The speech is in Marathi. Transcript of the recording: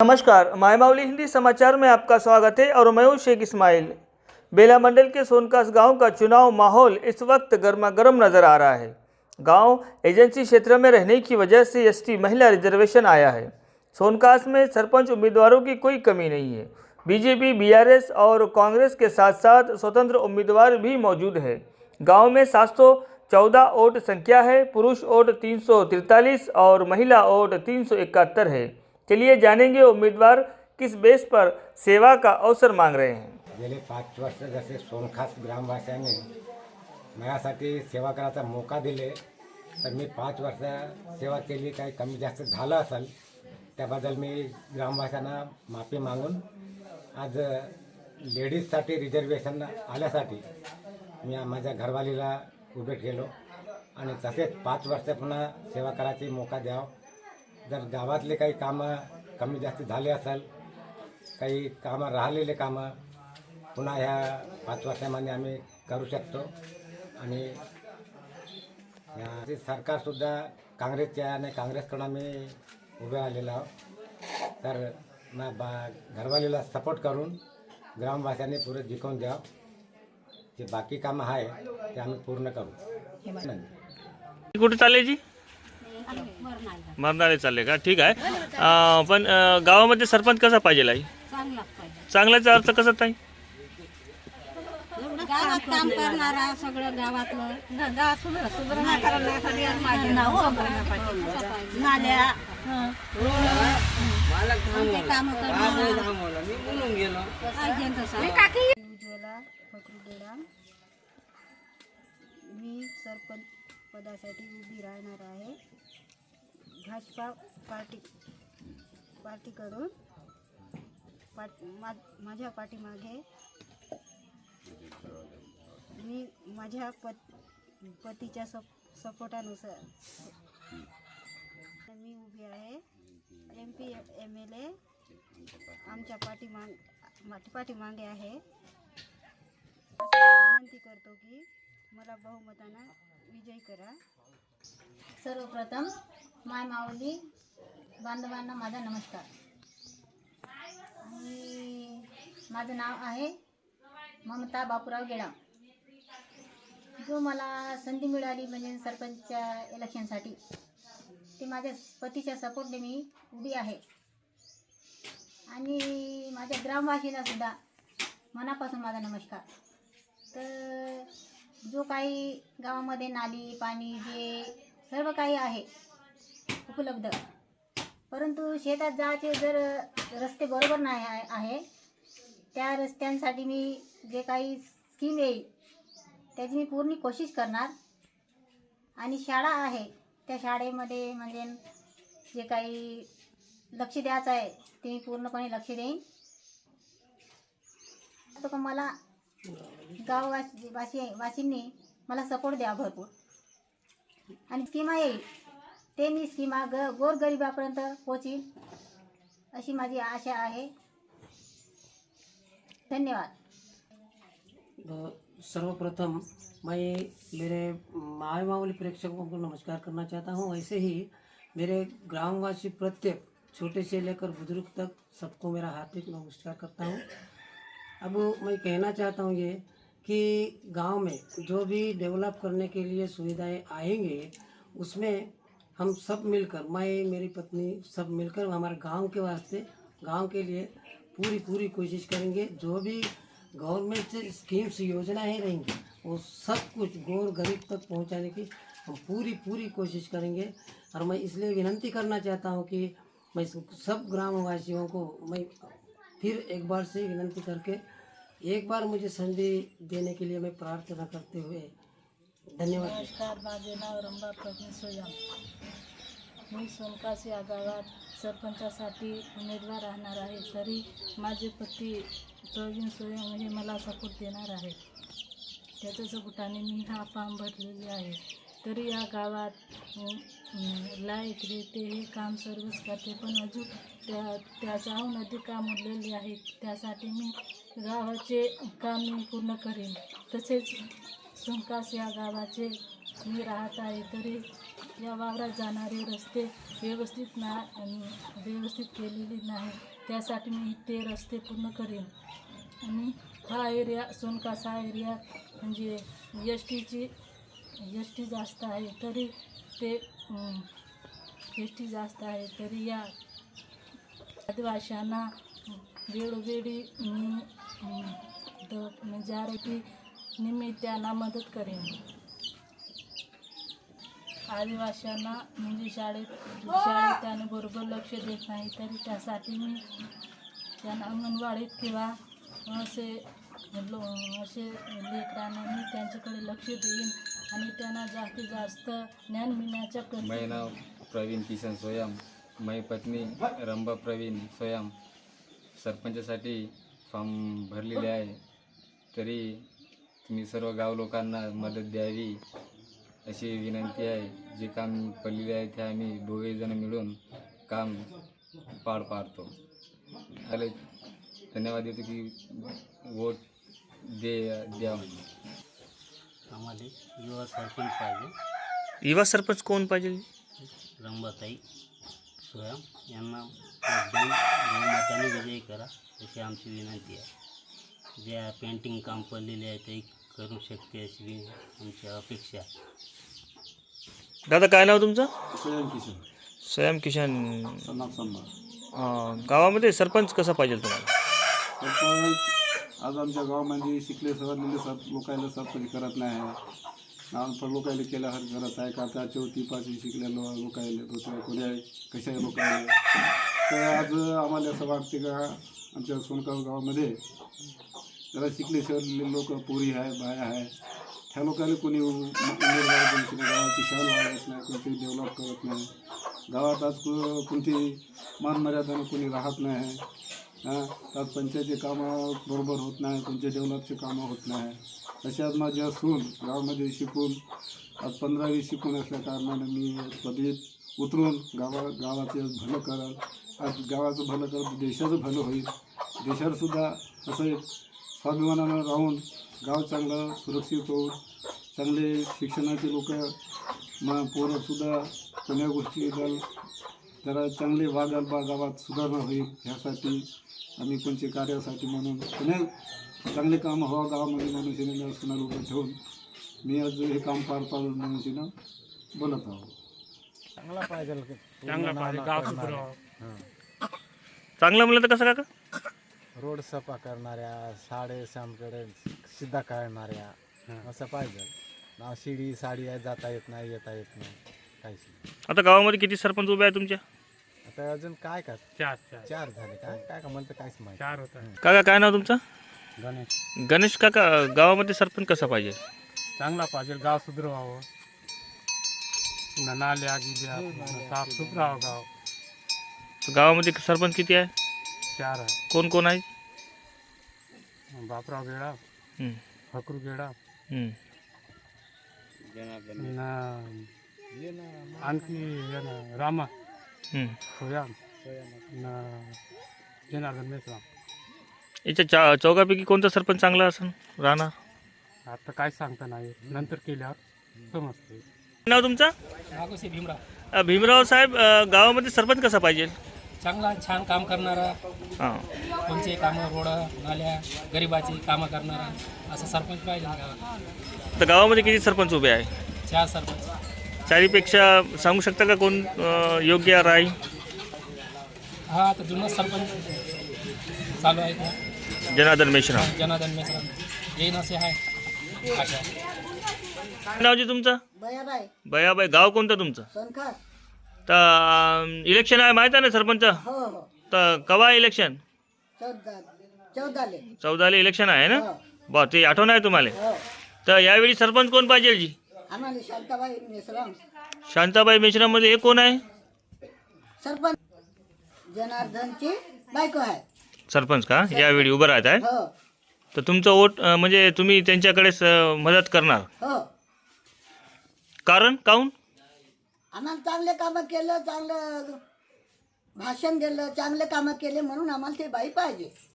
नमस्कार, मायमावली हिंदी समाचार में आपका स्वागत है और मैं हूं शेख इस्माइल। बेला मंडल के सोनकास गांव का चुनाव माहौल इस वक्त गर्मा गर्म नजर आ रहा है। गांव एजेंसी क्षेत्र में रहने की वजह से एसटी महिला रिजर्वेशन आया है। सोनकास में सरपंच उम्मीदवारों की कोई कमी नहीं है। बीजेपी, बीआरएस और कांग्रेस के साथ साथ स्वतंत्र उम्मीदवार भी मौजूद है। गाँव में 714 वोट संख्या है। पुरुष वोट 343 और महिला वोट 371 है। चलिए जानेंगे उम्मीदवार किस बेस पर सेवा का अवसर मांग रहे हैं। गेले 5 वर्ष जसे सोनखास ग्रामवासियांनी माझ्यासाठी सेवा करायचा मौका दिले, तर मी 5 वर्ष सेवा केली. काही कमी जास्त झालं असेल त्याबद्दल मी ग्रामवासियांना माफी मागून आज लेडीजसाठी रिझर्वेशन आल्यासाठी मी माझ्या घरवालीला उभे केलो आणि तसेच 5 वर्ष पुन्हा सेवा करायची मौका द्यावा. जर गावातले काही कामं कमी जास्त झाले असेल, काही कामं राहिलेले कामं पुन्हा ह्या 5 वर्षांमध्ये आम्ही करू शकतो. आणि या सरकारसुद्धा काँग्रेसचे आहे आणि काँग्रेसकडून आम्ही उभे राहिलेलो आहोत. तर घरवालीला सपोर्ट करून ग्रामवासियांनी पुरे जिंकून द्यावं. जे बाकी कामं आहे ते आम्ही पूर्ण करू. कुठे चालले जी? मरणारे चालले का? ठीक आहे. पण गावामध्ये सरपंच कसा पाहिजे आहे? चांगल्याचा अर्थ कसा ताई? गावात काम करणारा, सगळं गावातलं गाव सुधारणा करण्यासाठी माझे नाव नाल्या काम उज्ज्वला फकरुद्दीन. मी सरपंच पदासाठी उभी राहणार आहे. भाजपा पार्टीकडून माझ्या पाठीमागे मी माझ्या पतीच्या सपोर्टानुसार मी उभी आहे. MP MLA आमच्या पाठीमागे आहे. विनंती करतो की मला बहुमताने विजयी करा. सर्वप्रथम मायमावली बांधवांना माझा नमस्कार. आणि माझं नाव आहे ममता बापूराव गेडाम. जो मला संधी मिळाली म्हणजे सरपंचच्या इलेक्शनसाठी, ते माझ्या पतीच्या सपोर्टने मी उभी आहे. आणि माझ्या ग्रामवासींना सुद्धा मनापासून माझा नमस्कार. तर जो काही गावामध्ये नाली पाणी जे सर्व काही आहे उपलब्ध, परंतु शेतात जायचे जर रस्ते बरोबर नाही आहे, त्या रस्त्यांसाठी मी जे काही स्कीम येईल त्याची मी पूर्ण कोशिश करणार. आणि शाळा आहे त्या शाळेमध्ये म्हणजे जे काही लक्ष द्यायचं आहे ते मी पूर्णपणे लक्ष देईन. तर मला वासींनी मला सपोर्ट द्या भरपूर. आणि स्कीमा येईल ते मी स्कीमा गोरगरिबापर्यंत पोहोचील अशी माझी आशा आहे. धन्यवाद. सर्वप्रथम मैं मेरे मायमावली प्रेक्षकों को नमस्कार करना चाहता हूं. ऐसे ही मेरे ग्रामवासी प्रत्येक छोटे से लेकर बुजुर्ग तक सबको मेरा हार्दिक नमस्कार करता हूं. अब मैं कहना चाहता हूं ये कि गांव में जो भी डेवलप करने के लिए सुविधाएं आएंगे उसमें हम सब मिलकर, मैं मेरी पत्नी सब मिलकर हमारे गांव के वास्ते, गांव के लिए पूरी कोशिश करेंगे. जो भी गवर्नमेंट से स्कीम्स योजनाएं रहेंगी वो सब कुछ गोर गरीब तक पहुंचाने की हम पूरी कोशिश करेंगे. और मैं इसलिए विनती करना चाहता हूं कि मैं सब ग्रामवासियों को मैं फिर एक बार से विनंती करके एक बार मुझे संधि देने के लिए मैं प्रार्थना करते हुए धन्यवाद. नमस्कार. माझे नाव रंबा प्रवीण सोयाम. मी सोनकास या गावात सरपंचासाठी उमेदवार राहणार आहे. तरी माझे पती प्रवीण सोयाम हे मला सपोर्ट देणार आहे. त्याच्या सपोर्टाने मी हा फॉर्म भरलेले आहे. तरी या गावात लाईट देते हे काम सर्वच करते, पण अजून त्याच्याहून अधिक काम उरलेले आहे. त्यासाठी मी गावाचे काम मी पूर्ण करेन. तसेच सोनकास या गावाचे मी राहत आहे. तरी या वावरात जाणारे रस्ते व्यवस्थित केलेले नाही. त्यासाठी मी ते रस्ते पूर्ण करेन. आणि हा एरिया सोनकास हा एरिया म्हणजे एस टी जास्त आहे तरी तरी या आदिवाशांना वेळोवेळी मी मेजॉरिटी निमित्तानं मदत करेन. आदिवाशांना म्हणजे शाळेत त्याने बरोबर लक्ष देत नाही तरी त्यासाठी मी त्यांना अंगणवाडीत किंवा असे लेकरांना मी त्यांच्याकडे लक्ष देईन आणि त्यांना जास्तीत जास्त ज्ञान मिळण्याच्या मैं नाव प्रवीण किशन सोयाम. मैं पत्नी रंबा प्रवीण सोयाम सरपंचासाठी फॉर्म भरलेले आहे. तरी तुम्ही सर्व गाव लोकांना मदत द्यावी अशी विनंती आहे. जे काम पडलेले आहे ते आम्ही दोघेजण मिळून काम पार पाडतो. त्याला धन्यवाद देतो की वोट द्या. आम्हाला युवा सरपंच पाहिजे. युवा सरपंच कोण पाहिजे? रंभाताई सोयाम यांना बहुमताने विजयी करा अशी आमची विनंती आहे. ज्या पेंटिंग काम पडलेले आहे ते करू शकते अशी आमची अपेक्षा आहे. दादा काय नाव तुमचं? स्वयं किशन स्वयं किशन. सन्नाप संभा. गावामध्ये सरपंच कसा पाहिजे तुम्हाला? सरपंच आज आमच्या गावामध्ये शिकले सवरलेले लोकायला सरपंच करत नाही. अनपढ लोकायला केल्यासारखं करत आहे. का त्या 4वी-5वी शिकलेल्या लोकायला दुसऱ्या कोणी कशा लोकायला. तर आज आम्हाला असं वाटते का आमच्या सोनकास गावामध्ये जरा शिकले सवरलेले लोक पोरी आहे बाया आहे त्या लोकांना कोणी गावाची शान वाढत नाही, कोणती डेव्हलप करत नाही. गावात आज कोणती मानमर्यादानं कोणी राहत नाही. त्यात पंचायती कामं बरोबर होत नाही, कोणते डेव्हलपचे कामं होत नाही. तसे आज माझ्या सून गावामध्ये शिकून आज 15वी शिकून असल्या कारणानं मी पदवीत उतरून गावाचे भलं कराल. आज गावाचं भलं करत देशाचं भलं होईल. देशातसुद्धा असं एक स्वाभिमानानं राहून गाव चांगलं सुरक्षित होऊन चांगले शिक्षणाचे लोक पोरंसुद्धा कोण्या गोष्टी जरा चांगले वागाल गावात सुधारणा होईल. ह्यासाठी आम्ही कोणते कार्यासाठी म्हणून कोण्या चांगले काम व्हावं गावामध्ये मनुष्याने सुनार उभं ठेवून मी आज हे काम पार पाडून मनुष्यानं बोलत आहोत. चांगलं म्हणलं तर कसं काका? रोड सफा करणाऱ्या, साडे सामकडे सिद्धा काढणाऱ्या असं पाहिजे. शिडी साडी आहे, जाता येत नाही येता येत नाही काहीच नाही. आता गावामध्ये किती सरपंच उभे आहे तुमच्या? आता अजून काय का चार झाले काय काय का म्हणतं काहीच माहिती. काका काय नाव तुमचं? गणेश. गणेश काका, गावामध्ये सरपंच कसा पाहिजे? चांगला पाहिजे. गाव सुधरवावं, नाल्या गिल्या साफ सुथरावं गाव. तर गावामध्ये सरपंच किती आहे? 4 आहे. कोण कोण आहे? बापराव गेडा, हं, फकरू गेडा, हं. आणखी रामा हं. सोयाम, जनार्दन मेश्राम. याच्या चौघापैकी कोणता सरपंच चांगला असेल राहणार? आता काय सांगता नाही, नंतर केल्यावर समजते. नाव तुमचं? नागोसे भीमराव. भीमराव साहेब, गावामध्ये सरपंच कसा पाहिजे? चांगला छान काम करणारा, हां. कोणचे कामं रोड नाल्या गरिबाची कामं करणारा असं सरपंच पाहिजे गावात. तर गावामध्ये किती सरपंच उभे आहे? 4 सरपंच. 4पेक्षा सांगू शकता का कोण योग्य राहील? हा आता जुनाच सरपंच चालू आहे का जनार्दन मेश्राम. जनार्दन मेश्राम येईन असे आहे आशा. काय नाव जी तुमचं? बयाबाई बयाबाई. गाव कोणतं तुमचं? सोनखास. तर इलेक्शन आहे माहीत आहे ना सरपंच? हो हो. तर कवा इलेक्शन? 14ले. 14ला इलेक्शन आहे ना? हो बरं, ते आठवण आहे तुम्हाला? हो. तर यावेळी सरपंच कोण पाहिजे जी? आम्हाला शांताबाई मेश्राम शांताबाई मेश्राममध्ये एक कोण आहे? सरपंच जनार्दनची बायको आहे. सरपंच का यावेळी उभं राहत आहे? हो तर तुमचं वोट म्हणजे तुम्ही त्यांच्याकडेच मदत करणार? हो. कारण काहून? आम्हाला चांगले कामं केलं, चांगलं भाषण दिलं, चांगले कामं केले म्हणून आम्हाला ते बाई पाहिजे.